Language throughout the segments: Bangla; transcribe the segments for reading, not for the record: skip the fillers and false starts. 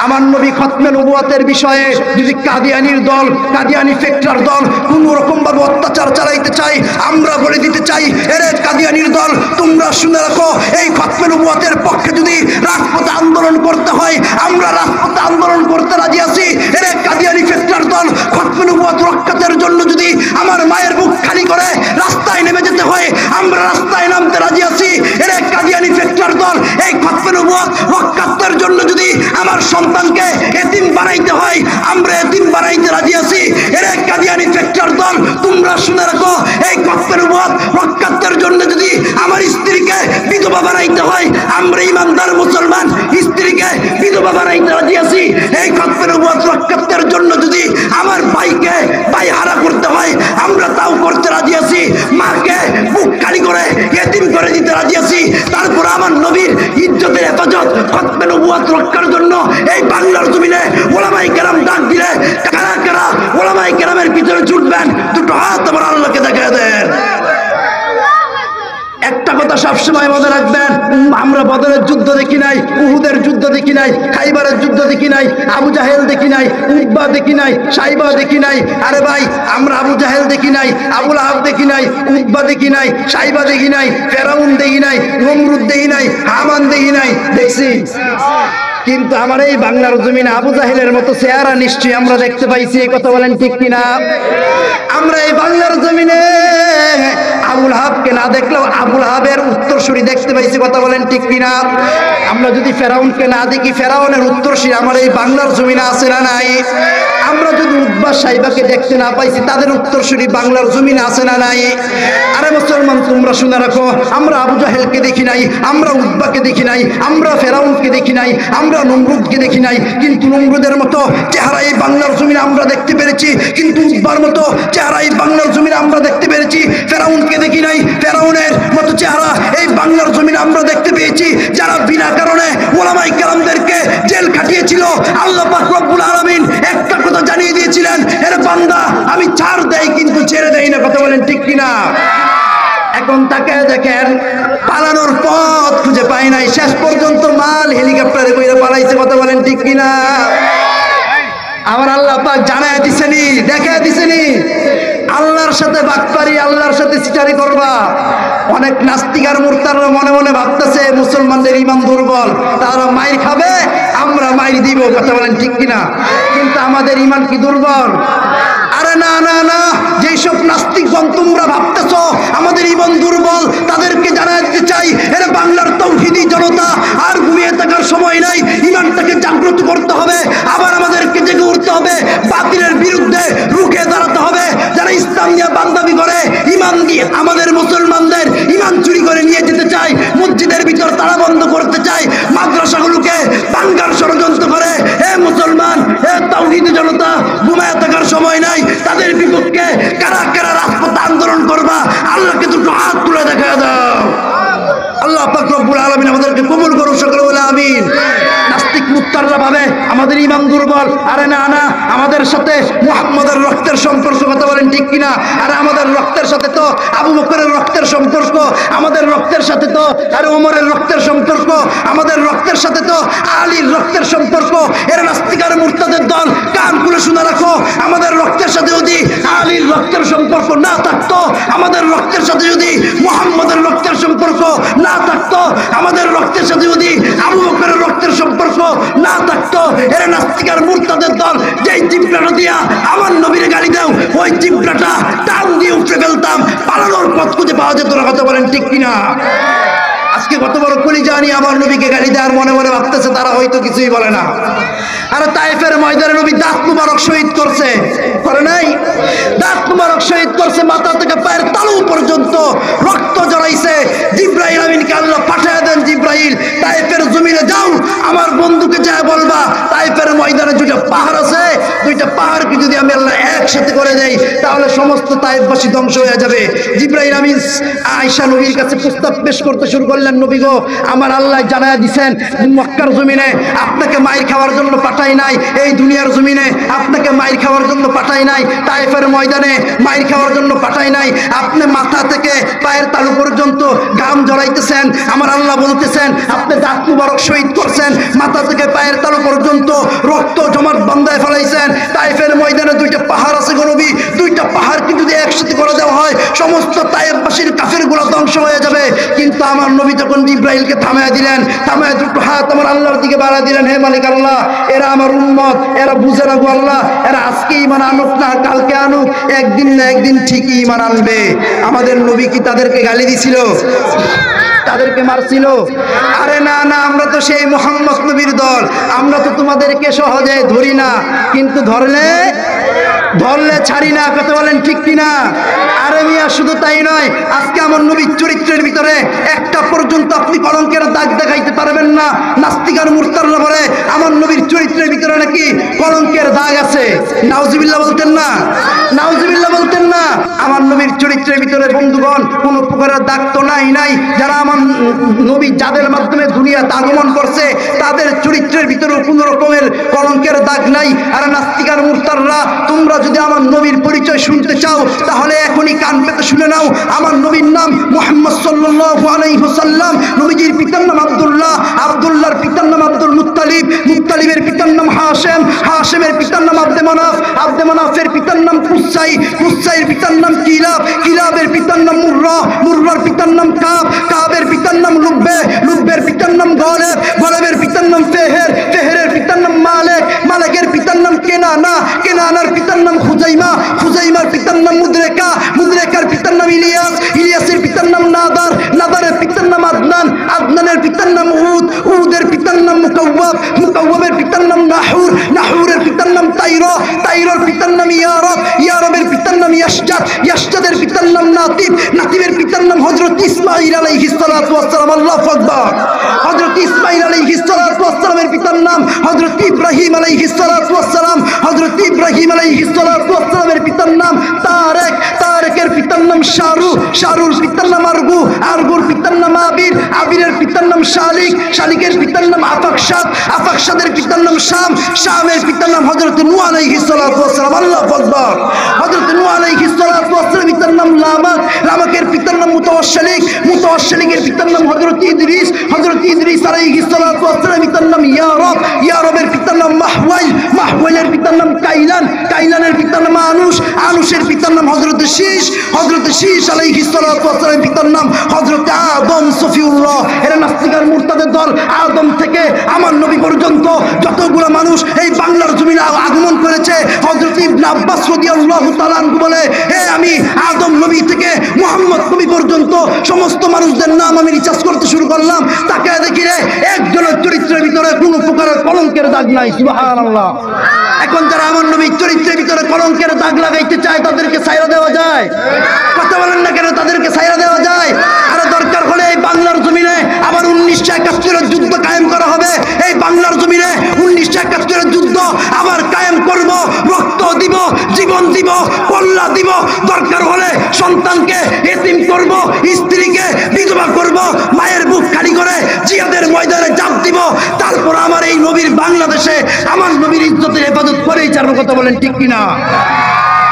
আমার নবী খতমে নবুয়তের বিষয়ে যদি কাদিয়ানির দল, কাদিয়ানি ফ্যাক্টর দল কোনো রকম ভাবে অত্যাচার চালাইতে চাই, আমরা বলে দিতে চাই, এরে কাদিয়ানির দল তোমরা শুনে রাখো, এই খতমে নবুয়তের পক্ষে যদি রাজপথে আন্দোলন করতে হয় আমরা রাজপথে আন্দোলন করতে রাজি আছি। এরে কাদিয়ানি ফ্যাক্টর দল খতমে নবুয়ত রক্ষাতের জন্য যদি আমার মায়ের বুক খালি করে রাস্তায় নেমে যেতে হয় আমরা রাস্তায় নামতে রাজি আছি। এরে কাদিয়ানি ফ্যাক্টর দল এই খতমে নবুয়ত রক্ষাতের জন্য যদি আমার সন্তানকে এতিম বানাইতে হয় আমরা এতিম বানাইতে রাজি আছি। এরে কাদিয়ানি ফ্যাক্টর দল তোমরা শুনে রাখো, এই খতমে নবুয়ত রক্ষাতের জন্য যদি আমার স্ত্রীকে বিধবা বানাইতে হয় আমরা ইমানদার মুসলমান স্ত্রীকে বিধবা বানাইতে রাজি আছি। এই খতমে নবুয়ত রক্ষাতের জন্য যদি আমার ভাইকে ভাই হারা করতে হয় আমরা তাও করতে রাজি আছি। মাকে বুক খালি করে এতিম করে দিতে রাজি আছি। তারপর আমার নবীর ইজ্জতের হেফাজত খতমে নবুয়ত রক্ষার জন্য এই বাংলার জমিনে ওলামায়ে কেরাম ডাক দিলে কারা কারা ওলামায়ে কেরামের পিছনে ছুটবেন? দুটো হাত আমার আল্লাহকে দেখায় দেন। একটা কথা সবসময় মনে রাখবেন, আমরা বদরের যুদ্ধ দেখি নাই, উহুদের যুদ্ধ দেখি নাই, খাইবারের যুদ্ধ দেখি নাই, আবু জাহেল দেখি নাই, উকবা দেখি নাই, সাইবা দেখি নাই। আরে ভাই আমরা আবু জাহেল দেখি নাই, আবু লাহাব দেখি নাই, উকবা দেখি নাই, সাইবা দেখি নাই, ফেরাউন দেখি নাই, নমরুদ দেখি নাই, হামান দেখি নাই, দেখছি। কিন্তু আমার এই বাংলার জমিনে আবু জাহেলের মতো চেহারা নিশ্চয়ই আমরা দেখতে পাইছি, এই কথা বলেন ঠিক কিনা? আমরা এই বাংলার জমিনে আবুল হাবকে না দেখলেও আবুল হাবের উত্তরসূরি দেখতে পাইছি, কথা বলেন ঠিক কিনা? আমরা যদি ফেরাউনকে না দেখি ফেরাউনের উত্তরসূরি আমার এই বাংলার জমিনে আছে না নাই? আমরা যদি উকবা সাইবাকে দেখতে না পাইছি তাদের উত্তরসূরি বাংলার জমিনে আছে না নাই? আরে মুসলমান তোমরা শুনে রাখো, আমরা আবু জাহেলকে দেখি নাই, আমরা উকবাকে দেখি নাই, আমরা ফেরাউনকে দেখি নাই, আমরা নমরুদকে দেখি নাই, কিন্তু নমরুদের মতো চেহারা এই বাংলার জমিনে আমরা দেখতে পেরেছি, কিন্তু উকবার মতো চেহারা এই বাংলার জমিনে আমরা দেখতে পেরেছি। ফেরাউনকে দেখি নাই, ফেরাউনের মতো চেহারা এই বাংলার জমিনে আমরা দেখতে পেয়েছি, যারা বিনা কারণে ওলামায়ে কেরামদেরকে জেল খাটিয়েছিল। আল্লাহ পাক রব্বুল আলামিন একটা কথা জানিয়ে দিয়েছিলেন, এর বান্দা আমি ছাড় দেই কিন্তু ছেড়ে দেই না, কথা বলেন ঠিক কিনা? এখন তাকে দেখেন পালানোর পথ খুঁজে পাই নাই, শেষ পর্যন্ত মাল হেলিকপ্টারে কইরা পালাইছে, কথা বলেন ঠিক কিনা? আমার আল্লাহ পাক জানায় দিছেনি, দেখায় দিছেনি আল্লাহর সাথে বাটপারি, আল্লাহর সাথে চিটারি করবা। অনেক নাস্তিক আর মুরতাদরা মনে মনে ভাবতেছে মুসলমানদের ঈমান দুর্বল, তারা মাইর খাবে আমরা মাইর দিব, কথা বলেন ঠিক কিনা? কিন্তু আমাদের ঈমান কি দুর্বল? আরে না না না, যেসব নাস্তিকগণ তোমরা ভাবতেছো আমাদের ঈমান দুর্বল তাদেরকে জানাই দিতে চাই, এর বাংলার তৌহিদি জনতা আর ঘুমিয়ে থাকার সময় নাই, ঈমানটাকে জাগ্রত করতে হবে, আবার আমাদেরকে জেগে উঠতে হবে, বাতিলের বিরুদ্ধে রুখে দাঁড়াতে হবে। যারা ইসলাম নিয়ে বান্দাবি করে, ঈমান দিয়ে আমাদের মুসলমানদের ঈমান চুরি করে নিয়ে যেতে চায়, মসজিদের ভিতর তালা বন্ধ করতে চায়, মাদ্রাসাগুলোকে ভাঙার ষড়যন্ত্র করে, হে মুসলমান হে তাওহীদি জনতা ঘুমিয়ে থাকার সময় নাই, তাদের বিপক্ষে কারা কারা রাজপথে আন্দোলন করবা আল্লাহকে দুটো হাত তুলে দেখা দাও। আল্লাহ পাক রব্বুল আলামিন আমাদেরকে কবুল করুন, সকলে বলে আমিন। নাস্তিক মুত্তাররা ভাবে আমাদের ঈমান দুর্বল, আরে না না, আমাদের সাথে মুহাম্মদের রক্তের সম্পর্ক, কথা বলেন ঠিক কিনা? আরে আমাদের রক্তের সাথে তো আবু বকরের রক্তের সম্পর্ক, আমাদের রক্তের সাথে তো আরে ওমরের রক্তের সম্পর্ক, আমাদের রক্তের সাথে তো আলীর রক্তের সম্পর্ক। এর নাস্তিক আর মুরতাদের দল কান খুলে শুনে রাখো, আমাদের রক্তের সাথে যদি আলীর রক্তের সম্পর্ক না থাকতো, আমাদের রক্তের সাথে যদি মুহাম্মদের রক্তের সম্পর্ক না থাকতো, আমাদের রক্তের সাথে যদি আবু বকরের রক্তের সম্পর্ক না থাকতো, এর নাস্তিক আর মুরতাদের দল যেই চিপড়াটা দিয়া আমার নবীর গালি দাও ওই চিপড়াটা টান দিয়ে উঠে ফেলতাম, পালানোর পথ খুঁজে পাওয়া যেত না, কথা বলেন ঠিক কিনা? আজকে কত বড় কলিজা নিয়ে আমার নবীকে গালি দেওয়ার মনে মনে ভাবতেছে তারা হয়তো কিছুই বলে না। আরে তায়েফের ময়দানে নবী দাঁত মুবারক শহীদ করছে, করে নাই? দাঁত মুবারক শহীদ করছে, মাথা থেকে পায়ের তালু পর্যন্ত রক্ত জড়াইছে। জিব্রাইল আমিনকে আল্লাহ পাঠিয়ে দেন, জিব্রাইল তায়েফের জমিনে যাও, আমার বন্ধুকে যা বলবা তায়েফের ময়দানে দুইটা পাহাড় আছে, দুইটা পাহাড়কে যদি আমি আল্লাহ একসাথে করে দেই তাহলে সমস্ত তায়েফবাসী ধ্বংস হয়ে যাবে। জিব্রাইল আমিন আয়েশা নবীর কাছে প্রস্তাব পেশ করতে শুরু করলেন, নবী গো আমার আল্লাহ জানায়া দিছেন মক্কার জমিনে আপনাকে মায়ের খাওয়ার জন্য পাঠাই নাই এই দুনিয়ার জমিনে, আপনাকে মাইর খাওয়ার জন্য পাঠাই নাই তায়েফের ময়দানে, মাইর খাওয়ার জন্য পাঠাই নাই। আপনি মাথা থেকে পায়ের তালু পর্যন্ত ঘাম জড়াইতেছেন, আমার আল্লাহ বলতেছেন আপনি দাঁত মুবারক শহীদ করছেন, মাথা থেকে পায়ের তালু পর্যন্ত রক্ত জমাট বান্ধায় ফেলাইছেন। তায়েফের ময়দানে দুইটা পাহাড় আছে গো নবী, দুইটা পাহাড়কে যদি একসাথে করে দেওয়া হয় সমস্ত তায়েফবাসীর কাফেরগুলো ধ্বংস হয়ে যাবে। কিন্তু আমার নবী যখন জিব্রাইলকে থামায় দিলেন, থামায় দুটো হাত আমার আল্লাহর দিকে বাড়া দিলেন, হে মালিক আল্লাহ, এরা আমার উম্মত, এরা বুঝে না গো আল্লাহ, এরা আজকে ঈমান আনুক না কালকে আনুক, একদিন না একদিন ঠিকই ঈমান আনবে। আমাদের নবী কি তাদেরকে গালি দিছিল? তাদেরকে মারছিল? আরে না না, আমরা তো সেই মুহাম্মদ নবীর দল, আমরা তো তোমাদেরকে সহজে ধরি না, কিন্তু ধরলে ছাড়ি না। কথা বলেন ঠিক কিনা? আরে মিয়া, শুধু তাই নয়, আজকে আমার নবীর চরিত্রের ভিতরে একটা পর্যন্ত আপনি কলঙ্কের দাগ দেখাইতে পারবেন না। নাস্তিক আর মুরতাদরা বলে আমার নবীর চরিত্রের ভিতরে নাকি কলঙ্কের দাগ আছে। নাউজুবিল্লাহ বলতেন না? নাউজুবিল্লাহ বলতেন না? আমার নবীর চরিত্রের ভিতরে বন্ধুগণ কোনো প্রকারের দাগ তো নাই। যারা আমার নবী যাদের মাধ্যমে দুনিয়াতে আগমন করছে তাদের চরিত্রের ভিতরেও কোনো রকমের কলঙ্কের দাগ নাই। আর নাস্তিক আর মুরতাদরা, তোমরা যদি আমার নবীর পরিচয় শুনতে চাও তাহলে এখনই কান পেতে শুনে নাও। আমার নবীর নাম মুহাম্মদ সাল্লাল্লাহু আলাইহি ওয়াসাল্লাম। নবীজির পিতার নাম আব্দুল্লাহ, আব্দুল্লাহর পিতার নাম আব্দুল মুত্তালিব, মুত্তালিবের পিতার নাম হাশেম, হাশেমের পিতার নাম আব্দে মানাফ, আব্দে মানাফের পিতার নাম কুসাই, কুসাইয়ের পিতার নাম কিলাব, কিলাবের পিতার নাম মুররা, মুররার পিতার নাম কাব, কাবের পিতার নাম লুব্বে, লুব্বের পিতার নাম গলেব, গলেবের পিতার নাম ফেহের, ফেহেরের পিতার নাম মালেক, মালেকের পিতার নাম কেনানা, কেনানার পিতার নাম খুজাইমা, খুজাইমার পিতার নাম মুদরেকা, মুদরেকার পিতার নাম ইলিয়াস, ইলিয়াসের পিতার নাম নাদার, নাদারের পিতার নাম আদনান, আদনানের পিতার নাম উদ, উদের পিতার নাম মুকাওয়াব, মুকাওয়াবের পিতার নাম নাহুর, নাহুরের পিতার নাম তাইরা, তাইরার পিতার নাম ইয়ারব, ইয়ারবের পিতার নাম ইয়াশজাদ, ইয়াশজাদের পিতার নাম নাতিব, নাতিবের পিতার নাম হযরত ইসমাঈল আলাইহিস সালাতু ওয়াস সালাম। আল্লাহু আকবার। হযরত ইসমাঈল আলাইহিস সালাতু ওয়াস সালামের পিতার নাম হযরত ইব্রাহিম আলাইহিস সালাতু ওয়াস সালাম, হযরত ইব্রাহিম আলাইহিস সালাতু ওয়াস সালামের পিতার নাম তারেক, তারেকের পিতার নাম শারু, শারুর পিতার নাম আরগু, আরগুর পিতার নাম আবির, আবিরের পিতার নাম শালিক, শালিকের পিতার নাম আফাকশাদ, আফাকশাদের পিতার নাম শাম, শামের পিতার নাম হযরত নূহ আলাইহিস সালাতু ওয়াস সালাম। আল্লাহু আকবার। হযরত নূহ আলাইহিস সালাতু ওয়াস সালামের পিতার নাম লামাক, লামাকের পিতার নাম মুতাওয়াশশিলিক, মুতাওয়াশশিলিকের পিতার নাম হযরত ইদ্রিস, হযরত ইদ্রিস আলাইহিস সালাতু ওয়াস সালামের পিতার নাম ইয়ারব, ইয়ারবের পিতার নাম মাহওয়াইল, মাহওয়াইলের পিতার নাম কাইলান, কাইলানের পিতার নাম আনুশ, আনুশের পিতার নাম হযরত শীশ, হযরত শীশ আলাইহিস সালাতু ওয়াস সালামের পিতার নাম হযরত আদম সফিউল্লাহ। এরা নাস্তিক আর মুরতাদের দল। আদম থেকে আমার নবী পর্যন্ত যতগুলো মানুষ এই বাংলার জমিনে আগমন করেছে, হযরত ইবনে আব্বাস রাদিয়াল্লাহু তাআলা আনহু বলে, আমি আদম নবী থেকে মুহাম্মদ নবী পর্যন্ত সমস্ত মানুষদের নাম আমি রিসার্চ করতে শুরু করলাম, তাকে দেখি রে একজনের চরিত্রের ভিতরে কোনো প্রকারের কলঙ্কের দাগ নাই। সুবহানাল্লাহ। এখন যারা আমার নবীর চরিত্রের ভিতরে কলঙ্কের দাগ লাগাইতে চায় তাদেরকে ছাইরা দেওয়া যায়? কথা বলেন না কেন? তাদেরকে ছাইরা দেওয়া যায়? আর দরকার হলে এই বাংলার জমিনে আবার 1971 যুদ্ধ কায়েম করা হবে। এই বাংলার জমিনে 1971 যুদ্ধ আবার কায়েম করব, রক্ত দিব, জীবন দিব, কল্লা দিব, দরকার হলে সন্তানকে এতিম করব, স্ত্রীকে বিধবা করব, মায়ের বুক খালি করে জিহাদের ময়দানে জাপ দিব, তারপর আমার এই নবীর বাংলাদেশে আমার নবীর ইজ্জতের হেফাজত করেই ছাড়বো। কথা বলেন ঠিক কিনা?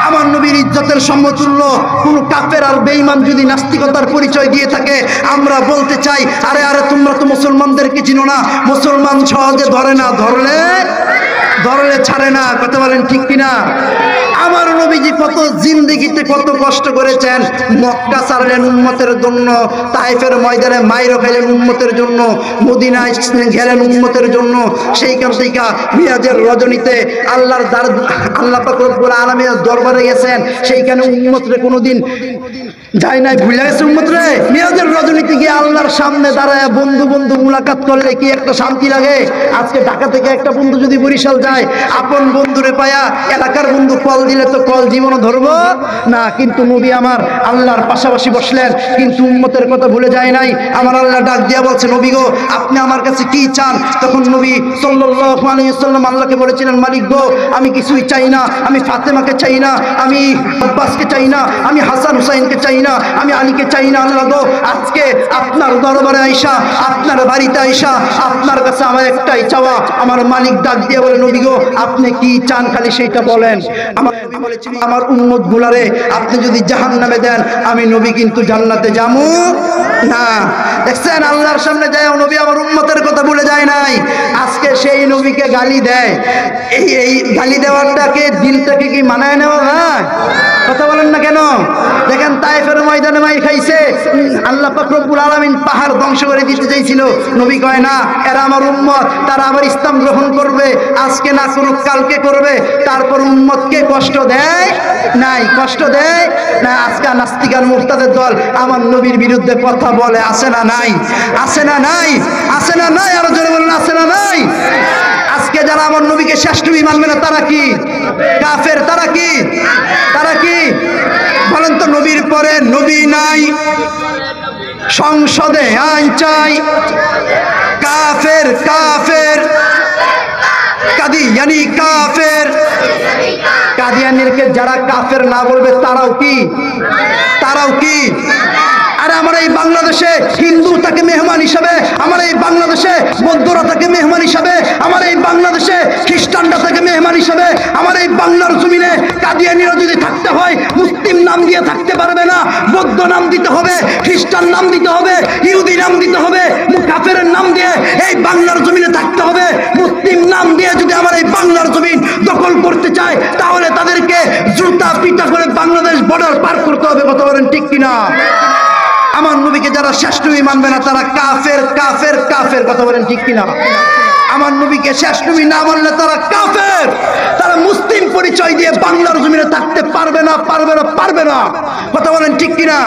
আমার নবীর ইজ্জতের সমতুল্য কোন কাফের আর বেঈমান যদি নাস্তিকতার পরিচয় দিয়ে থাকে, আমরা বলতে চাই, আরে আরে তোমরা তো মুসলমানদেরকে চিনো না, মুসলমান সহজে ধরে না, ধরলে ছাড়ে না। কথা বলেন ঠিক কিনা? আমার নবীজি কত জিন্দেগিতে কত কষ্ট করেছেন। মক্কা ছাড়লেন উম্মতের জন্য, তায়েফের ময়দানে মাইরও খেলেন উম্মতের জন্য, মদিনায় গেলেন উম্মতের জন্য। সেইখান থেকে মিরাজের রজনীতে আল্লাহ পাক রব্বুল আলামিনের দরবারে গেছেন, সেইখানে উম্মতরে কোনোদিন যায় নাই, ভুলে গেছে উম্মতরে। মিরাজের রজনীতে গিয়ে আল্লাহর সামনে দাঁড়ায় বন্ধু বন্ধু মুলাকাত করলে কি একটা শান্তি লাগে। আজকে ঢাকা থেকে একটা বন্ধু যদি বরিশাল যায়, চায়। আপন বন্ধুরে পায়া এলাকার বন্ধু কল দিলে তো কল জীবনও ধরবো না, কিন্তু নবী আমার আল্লাহর পাশাপাশি বসলেন, কিন্তু উম্মতের কথা ভুলে যায় নাই। আমার আল্লাহ ডাক দিয়া বলছে, নবী গো আপনি আমার কাছে কি চান? তখন নবী সাল্লাল্লাহু আলাইহি ওয়াসাল্লাম আল্লাহকে বলেছিলেন, মালিক গো আমি কিছুই চাই না, আমি ফাতেমাকে চাই না, আমি আব্বাসকে চাই না, আমি হাসান হুসাইনকে চাই না, আমি আলীকে চাই না। আল্লাহ গো আজকে আপনার দরবারে আইসা, আপনার বাড়িতে আইসা আপনার কাছে আমার একটাই চাওয়া। আমার মালিক ডাক দিয়ে বলে, নবী গো আপনি কি চান খালি সেইটা বলেন। আমার উম্মত গুলারে আপনি যদি জাহান্নামে দেন, আমি নবী কিন্তু জান্নাতে যাবো না। দেখছেন আল্লাহর সামনে যায় নবী আমার উম্মতের কথা ভুলে যায় নাই। আজকে সেই নবীকে গালি দেয়। এই গালি দেওয়াটাকে দিলটাকে কি মানায় নেওয়া যায়? কথা বলেন না কেন? দেখেন তায়েফের ময়দানে মাই খাইছে, আল্লাহ পাক রব্বুল আলামিন পাহাড় ধ্বংস করে দিতে চাইছিল। নবী কয় না, এরা আমার উম্মত, তারা আবার ইসলাম গ্রহণ করবে, আজকে না করুক কালকে করবে। তারপর উম্মতকে কষ্ট দেয় নাই, কষ্ট দেয় না। আজকে নাস্তিক আর মুরতাদের দল আমার নবীর বিরুদ্ধে কথা বলে, আছে না নাই? আছে না নাই? আছে না নাই? আরো জোরে বলুন, আছে না নাই? আজকে যারা আমার নবীকে শেষ নবী মানবে না তারা কি কাফের? তারা কি? তারা কি বলেন তো? নবীর পরে নবী নাই, সংসদে আইন চাই, কাফের কাফের কাদিয়ানি কাফের। কাদিয়ানিরকে যারা কাফের না বলবে তারাও কি? তারাও কি? আরে আমার এই বাংলাদেশে হিন্দু তাকে মেহমান হিসাবে, আমার এই বাংলাদেশে বৌদ্ধরা তাকে মেহমান হিসাবে, আমার এই বাংলাদেশে খ্রিস্টানরা তাকে মেহমান হিসাবে। আমার এই বাংলার জমিনে কাদিয়ানিরা যদি থাকতে হয় মুসলিম নাম দিয়ে থাকতে পারবে না, বৌদ্ধ নাম দিতে হবে, খ্রিস্টান নাম দিতে হবে, ইহুদি নাম দিতে হবে, কাফের নাম দিয়ে এই বাংলার জমিনে থাকতে হবে। মুসলিম নাম দিয়ে যদি আমার এই বাংলার জমিন দখল করতে চায় তাহলে তাদেরকে জুতা পিটা করে বাংলাদেশ বর্ডার পার করতে হবে। কথা বলেন ঠিক কিনা? আমার নবীকে যারা শেষ নবী মানবে না তারা কাফের কাফের কাফের। কথা বলেন ঠিক কিনা? আমার নবীকে শেষ নবী না মানলে তারা কাফের, তারা মুসলিম পরিচয় দিয়ে বাংলার জমিনে থাকতে পারবে না, পারবে না, পারবে না। কথা বলেন ঠিক কিনা?